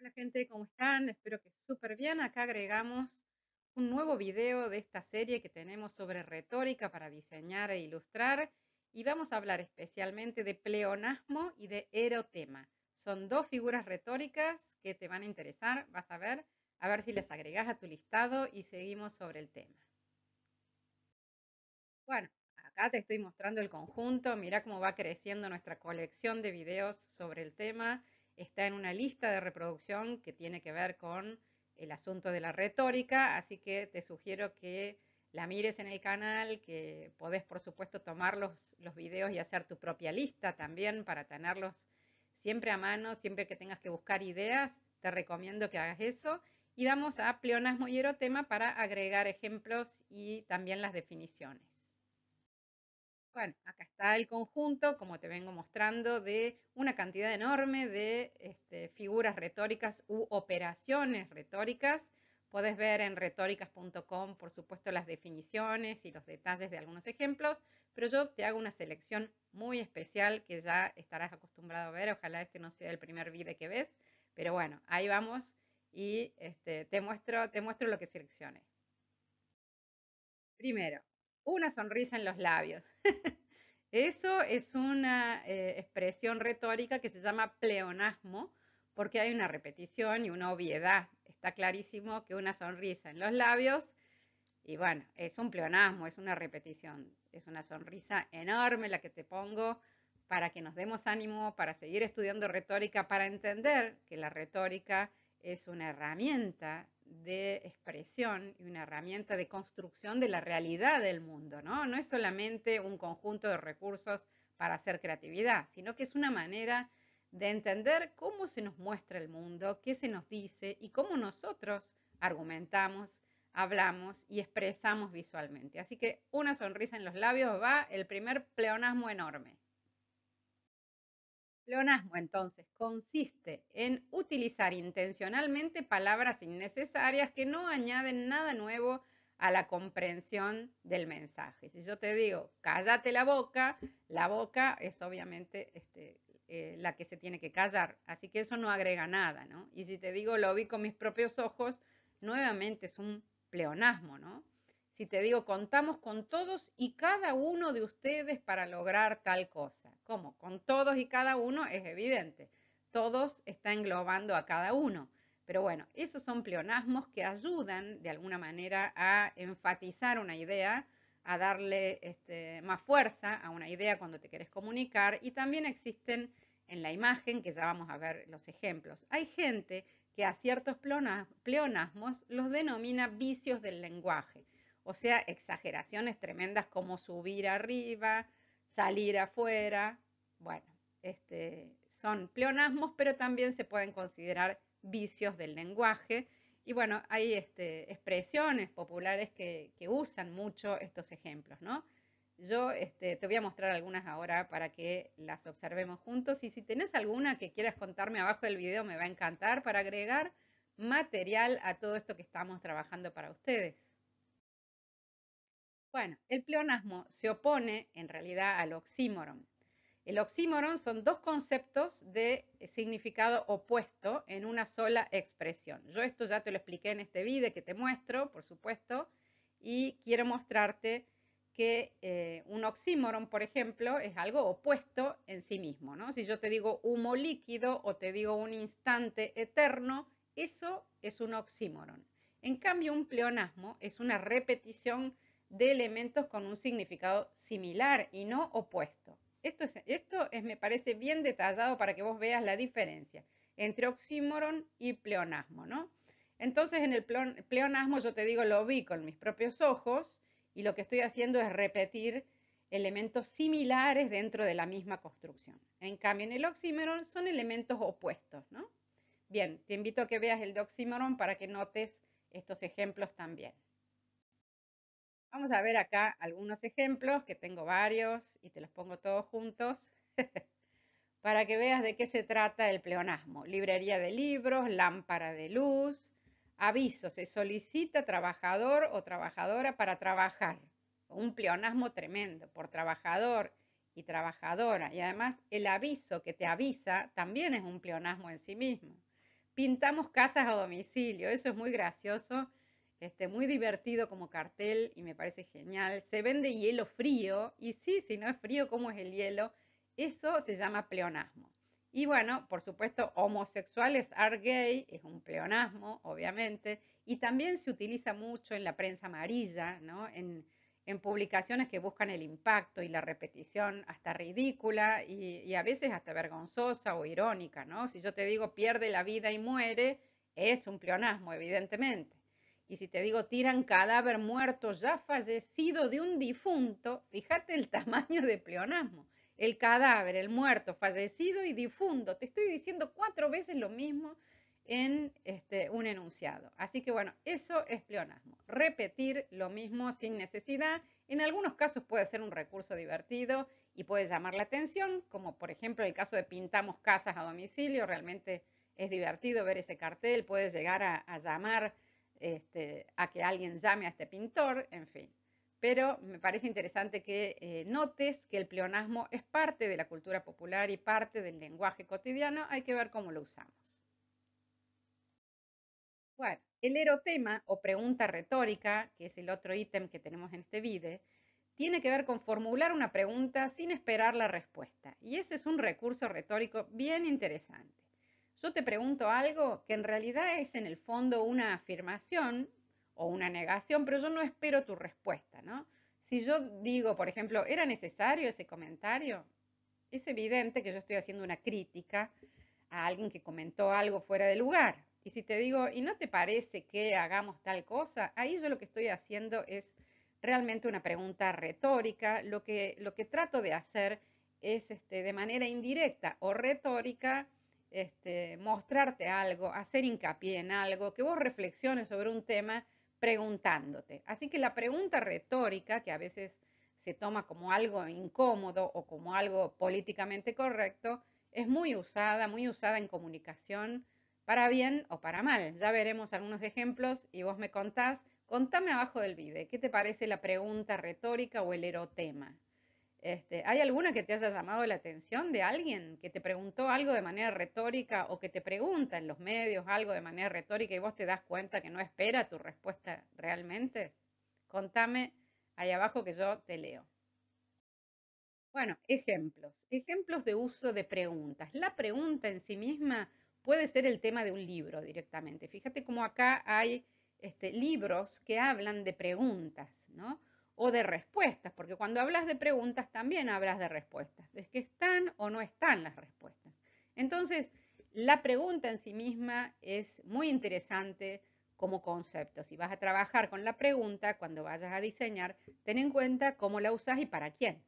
Hola gente, ¿cómo están? Espero que súper bien. Acá agregamos un nuevo video de esta serie que tenemos sobre retórica para diseñar e ilustrar y vamos a hablar especialmente de pleonasmo y de erotema. Son dos figuras retóricas que te van a interesar, vas a ver si les agregas a tu listado y seguimos sobre el tema. Bueno, acá te estoy mostrando el conjunto, mira cómo va creciendo nuestra colección de videos sobre el tema. Está en una lista de reproducción que tiene que ver con el asunto de la retórica, así que te sugiero que la mires en el canal, que podés por supuesto tomar los videos y hacer tu propia lista también para tenerlos siempre a mano, siempre que tengas que buscar ideas, te recomiendo que hagas eso. Y vamos a pleonasmo y erotema para agregar ejemplos y también las definiciones. Bueno, acá está el conjunto, como te vengo mostrando, de una cantidad enorme de figuras retóricas u operaciones retóricas. Podés ver en retóricas.com, por supuesto, las definiciones y los detalles de algunos ejemplos, pero yo te hago una selección muy especial que ya estarás acostumbrado a ver. Ojalá este no sea el primer video que ves, pero bueno, ahí vamos y te muestro lo que seleccioné. Primero, una sonrisa en los labios. Eso es una expresión retórica que se llama pleonasmo porque hay una repetición y una obviedad. Está clarísimo que una sonrisa en los labios, y bueno, es un pleonasmo, es una repetición. Es una sonrisa enorme la que te pongo para que nos demos ánimo, para seguir estudiando retórica, para entender que la retórica es una herramienta de expresión y una herramienta de construcción de la realidad del mundo, ¿no? No es solamente un conjunto de recursos para hacer creatividad, sino que es una manera de entender cómo se nos muestra el mundo, qué se nos dice y cómo nosotros argumentamos, hablamos y expresamos visualmente. Así que una sonrisa en los labios va el primer pleonasmo enorme. Pleonasmo, entonces, consiste en utilizar intencionalmente palabras innecesarias que no añaden nada nuevo a la comprensión del mensaje. Si yo te digo, cállate la boca es obviamente la que se tiene que callar, así que eso no agrega nada, ¿no? Y si te digo, lo vi con mis propios ojos, nuevamente es un pleonasmo, ¿no? Si te digo, contamos con todos y cada uno de ustedes para lograr tal cosa. ¿Cómo? Con todos y cada uno es evidente. Todos está englobando a cada uno. Pero bueno, esos son pleonasmos que ayudan de alguna manera a enfatizar una idea, a darle más fuerza a una idea cuando te quieres comunicar, y también existen en la imagen, que ya vamos a ver los ejemplos. Hay gente que a ciertos pleonasmos los denomina vicios del lenguaje, o sea, exageraciones tremendas como subir arriba, salir afuera. Bueno, son pleonasmos, pero también se pueden considerar vicios del lenguaje. Y bueno, hay expresiones populares que usan mucho estos ejemplos, ¿no? Yo te voy a mostrar algunas ahora para que las observemos juntos, y si tenés alguna que quieras contarme abajo del video me va a encantar para agregar material a todo esto que estamos trabajando para ustedes. Bueno, el pleonasmo se opone en realidad al oxímoron. El oxímoron son dos conceptos de significado opuesto en una sola expresión. Yo esto ya te lo expliqué en este video que te muestro, por supuesto, y quiero mostrarte que un oxímoron, por ejemplo, es algo opuesto en sí mismo, ¿no? Si yo te digo humo líquido o te digo un instante eterno, eso es un oxímoron. En cambio, un pleonasmo es una repetición de elementos con un significado similar y no opuesto. Me parece bien detallado para que vos veas la diferencia entre oxímoron y pleonasmo, ¿no? Entonces, en el pleonasmo yo te digo, lo vi con mis propios ojos y lo que estoy haciendo es repetir elementos similares dentro de la misma construcción. En cambio, en el oxímoron son elementos opuestos, ¿no? Bien, te invito a que veas el de oxímoron para que notes estos ejemplos también. Vamos a ver acá algunos ejemplos, que tengo varios y te los pongo todos juntos para que veas de qué se trata el pleonasmo. Librería de libros, lámpara de luz, aviso, se solicita trabajador o trabajadora para trabajar. Un pleonasmo tremendo por trabajador y trabajadora. Y además el aviso que te avisa también es un pleonasmo en sí mismo. pintamos casas a domicilio, eso es muy gracioso, muy divertido como cartel y me parece genial. Se vende hielo frío y sí, si no es frío, ¿cómo es el hielo? Eso se llama pleonasmo. Y bueno, por supuesto, homosexuales are gay, es un pleonasmo, obviamente, y también se utiliza mucho en la prensa amarilla, ¿no? En publicaciones que buscan el impacto y la repetición hasta ridícula y a veces hasta vergonzosa o irónica, ¿no? Si yo te digo pierde la vida y muere, es un pleonasmo, evidentemente. Y si te digo tiran cadáver muerto ya fallecido de un difunto, fíjate el tamaño de pleonasmo. El cadáver, el muerto, fallecido y difunto. Te estoy diciendo 4 veces lo mismo en un enunciado. Así que bueno, eso es pleonasmo. Repetir lo mismo sin necesidad. En algunos casos puede ser un recurso divertido y puede llamar la atención, como por ejemplo el caso de pintamos casas a domicilio. Realmente es divertido ver ese cartel, puede llegar a llamar a que alguien llame a este pintor, en fin. Pero me parece interesante que notes que el pleonasmo es parte de la cultura popular y parte del lenguaje cotidiano. Hay que ver cómo lo usamos. Bueno, el erotema o pregunta retórica, que es el otro ítem que tenemos en este video, tiene que ver con formular una pregunta sin esperar la respuesta. Y ese es un recurso retórico bien interesante. Yo te pregunto algo que en realidad es en el fondo una afirmación o una negación, pero yo no espero tu respuesta, ¿no? Si yo digo, por ejemplo, ¿era necesario ese comentario? Es evidente que yo estoy haciendo una crítica a alguien que comentó algo fuera de lugar. Y si te digo, ¿y no te parece que hagamos tal cosa? Ahí yo lo que estoy haciendo es realmente una pregunta retórica. Lo que trato de hacer es de manera indirecta o retórica mostrarte algo, hacer hincapié en algo, que vos reflexiones sobre un tema preguntándote. Así que la pregunta retórica, que a veces se toma como algo incómodo o como algo políticamente correcto, es muy usada en comunicación para bien o para mal. Ya veremos algunos ejemplos y vos me contame abajo del video, ¿qué te parece la pregunta retórica o el erotema? ¿Hay alguna que te haya llamado la atención de alguien que te preguntó algo de manera retórica o que te pregunta en los medios algo de manera retórica y vos te das cuenta que no espera tu respuesta realmente? Contame ahí abajo que yo te leo. Bueno, ejemplos de uso de preguntas. La pregunta en sí misma puede ser el tema de un libro directamente. Fíjate cómo acá hay libros que hablan de preguntas, ¿no? O de respuestas, porque cuando hablas de preguntas también hablas de respuestas, de que están o no están las respuestas. Entonces, la pregunta en sí misma es muy interesante como concepto. Si vas a trabajar con la pregunta, cuando vayas a diseñar, ten en cuenta cómo la usas y para quién.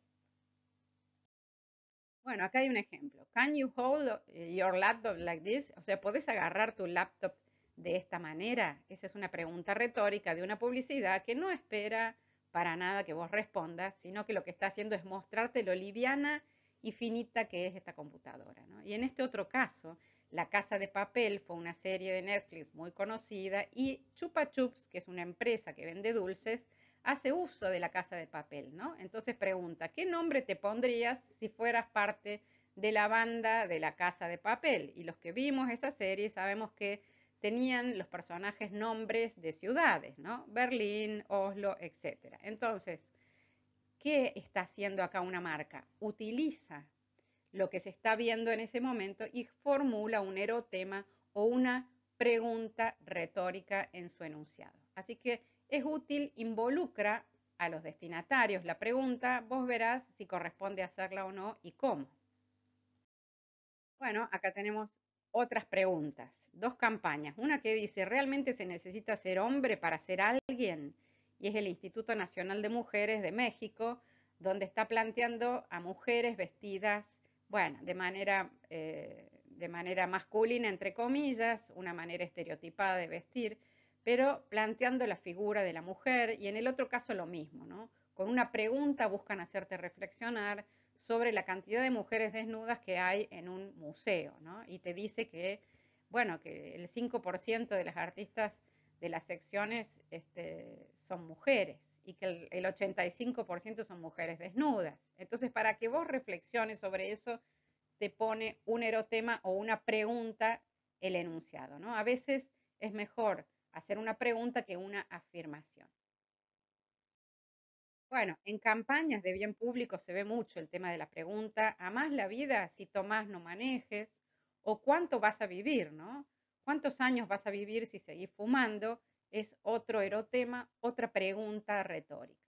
Bueno, acá hay un ejemplo. Can you hold your laptop like this? O sea, ¿podés agarrar tu laptop de esta manera? Esa es una pregunta retórica de una publicidad que no espera para nada que vos respondas, sino que lo que está haciendo es mostrarte lo liviana y finita que es esta computadora, ¿no? Y en este otro caso, La Casa de Papel fue una serie de Netflix muy conocida y Chupa Chups, que es una empresa que vende dulces, hace uso de La Casa de Papel, ¿no? Entonces pregunta, ¿qué nombre te pondrías si fueras parte de la banda de La Casa de Papel? Y los que vimos esa serie sabemos que tenían los personajes nombres de ciudades, ¿no? Berlín, Oslo, etc. Entonces, ¿qué está haciendo acá una marca? Utiliza lo que se está viendo en ese momento y formula un erotema o una pregunta retórica en su enunciado. Así que es útil, involucra a los destinatarios la pregunta, vos verás si corresponde hacerla o no y cómo. Bueno, acá tenemos otras preguntas, dos campañas. Una que dice, ¿realmente se necesita ser hombre para ser alguien? Y es el Instituto Nacional de Mujeres de México, donde está planteando a mujeres vestidas, bueno, de manera masculina, entre comillas, una manera estereotipada de vestir, pero planteando la figura de la mujer y en el otro caso lo mismo, ¿no? Con una pregunta buscan hacerte reflexionar sobre la cantidad de mujeres desnudas que hay en un museo, ¿no? Y te dice que, bueno, que el 5% de las artistas de las secciones son mujeres y que el 85% son mujeres desnudas. Entonces, para que vos reflexiones sobre eso, te pone un erotema o una pregunta el enunciado, ¿no? A veces es mejor hacer una pregunta que una afirmación. Bueno, en campañas de bien público se ve mucho el tema de la pregunta, ¿amás la vida si tomás no manejes? ¿O cuánto vas a vivir, no? ¿Cuántos años vas a vivir si seguís fumando? Es otro erotema, otra pregunta retórica.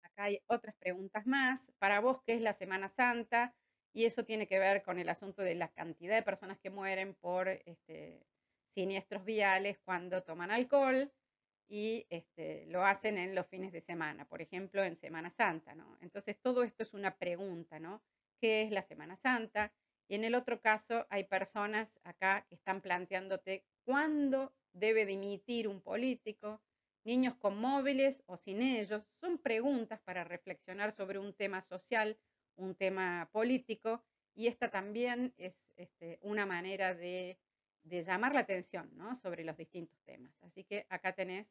Acá hay otras preguntas más. Para vos, ¿qué es la Semana Santa? Y eso tiene que ver con el asunto de la cantidad de personas que mueren por siniestros viales cuando toman alcohol y lo hacen en los fines de semana, por ejemplo, en Semana Santa, ¿no? Entonces, todo esto es una pregunta, ¿no? ¿Qué es la Semana Santa? Y en el otro caso, hay personas acá que están planteándote cuándo debe dimitir un político, niños con móviles o sin ellos. Son preguntas para reflexionar sobre un tema social, un tema político, y esta también es una manera de llamar la atención, ¿no? Sobre los distintos temas. Así que acá tenés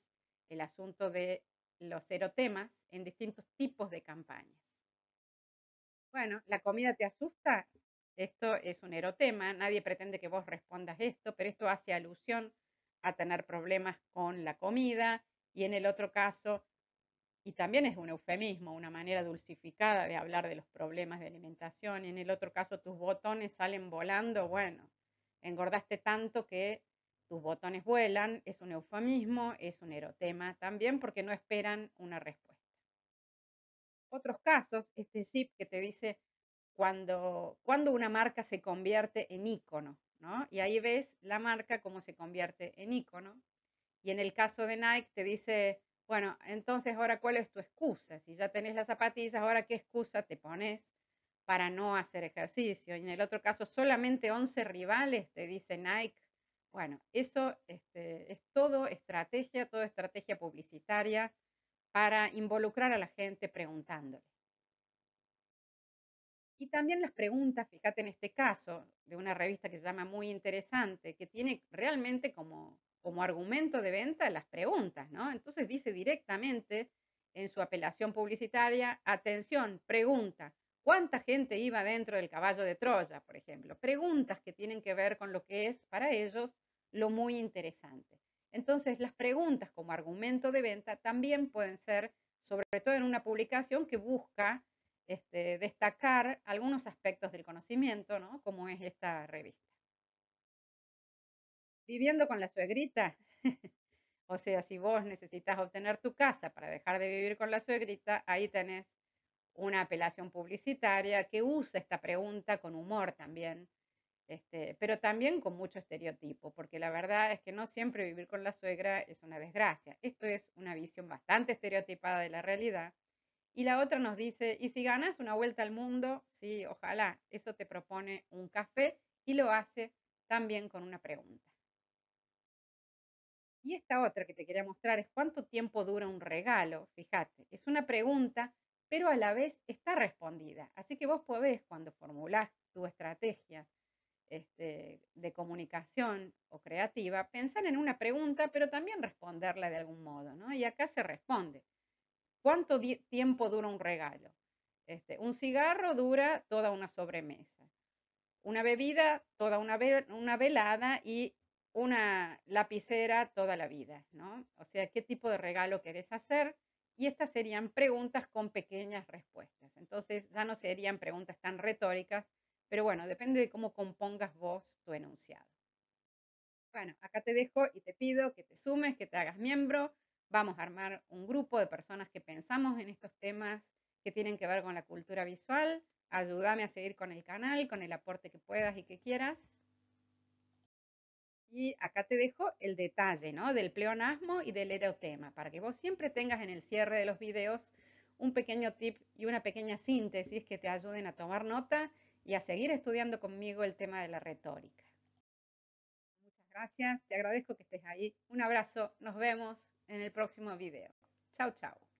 el asunto de los erotemas en distintos tipos de campañas. Bueno, ¿la comida te asusta? Esto es un erotema, nadie pretende que vos respondas esto, pero esto hace alusión a tener problemas con la comida y en el otro caso, y también es un eufemismo, una manera dulcificada de hablar de los problemas de alimentación, y en el otro caso tus botones salen volando, bueno, engordaste tanto que tus botones vuelan, es un eufemismo, es un erotema también porque no esperan una respuesta. Otros casos, este chip que te dice cuando una marca se convierte en ícono, ¿no? Y ahí ves la marca cómo se convierte en ícono. Y en el caso de Nike te dice, bueno, entonces ahora cuál es tu excusa. Si ya tenés las zapatillas, ahora qué excusa te pones para no hacer ejercicio. Y en el otro caso, solamente 11 rivales, te dice Nike. Bueno, eso es todo estrategia publicitaria para involucrar a la gente preguntándole. Y también las preguntas, fíjate en este caso, de una revista que se llama Muy Interesante, que tiene realmente como argumento de venta las preguntas, ¿no? Entonces dice directamente en su apelación publicitaria, atención, pregunta, ¿cuánta gente iba dentro del caballo de Troya, por ejemplo? Preguntas que tienen que ver con lo que es para ellos lo muy interesante. Entonces, las preguntas como argumento de venta también pueden ser, sobre todo en una publicación que busca destacar algunos aspectos del conocimiento, ¿no? Como es esta revista. Viviendo con la suegrita, o sea, si vos necesitas obtener tu casa para dejar de vivir con la suegrita, ahí tenés una apelación publicitaria que usa esta pregunta con humor también, pero también con mucho estereotipo, porque la verdad es que no siempre vivir con la suegra es una desgracia. Esto es una visión bastante estereotipada de la realidad. Y la otra nos dice, ¿y si ganas una vuelta al mundo? Sí, ojalá. Eso te propone un café y lo hace también con una pregunta. Y esta otra que te quería mostrar es cuánto tiempo dura un regalo. Fíjate, es una pregunta, pero a la vez está respondida. Así que vos podés, cuando formulás tu estrategia de comunicación o creativa, pensar en una pregunta, pero también responderla de algún modo, ¿no? Y acá se responde. ¿Cuánto tiempo dura un regalo? Un cigarro dura toda una sobremesa. Una bebida, toda una velada y una lapicera toda la vida, ¿no? O sea, ¿qué tipo de regalo querés hacer? Y estas serían preguntas con pequeñas respuestas. Entonces, ya no serían preguntas tan retóricas, pero bueno, depende de cómo compongas vos tu enunciado. Bueno, acá te dejo y te pido que te sumes, que te hagas miembro. Vamos a armar un grupo de personas que pensamos en estos temas que tienen que ver con la cultura visual. Ayúdame a seguir con el canal, con el aporte que puedas y que quieras. Y acá te dejo el detalle, ¿no? Del pleonasmo y del erotema, para que vos siempre tengas en el cierre de los videos un pequeño tip y una pequeña síntesis que te ayuden a tomar nota y a seguir estudiando conmigo el tema de la retórica. Muchas gracias, te agradezco que estés ahí. Un abrazo, nos vemos en el próximo video. Chau, chau.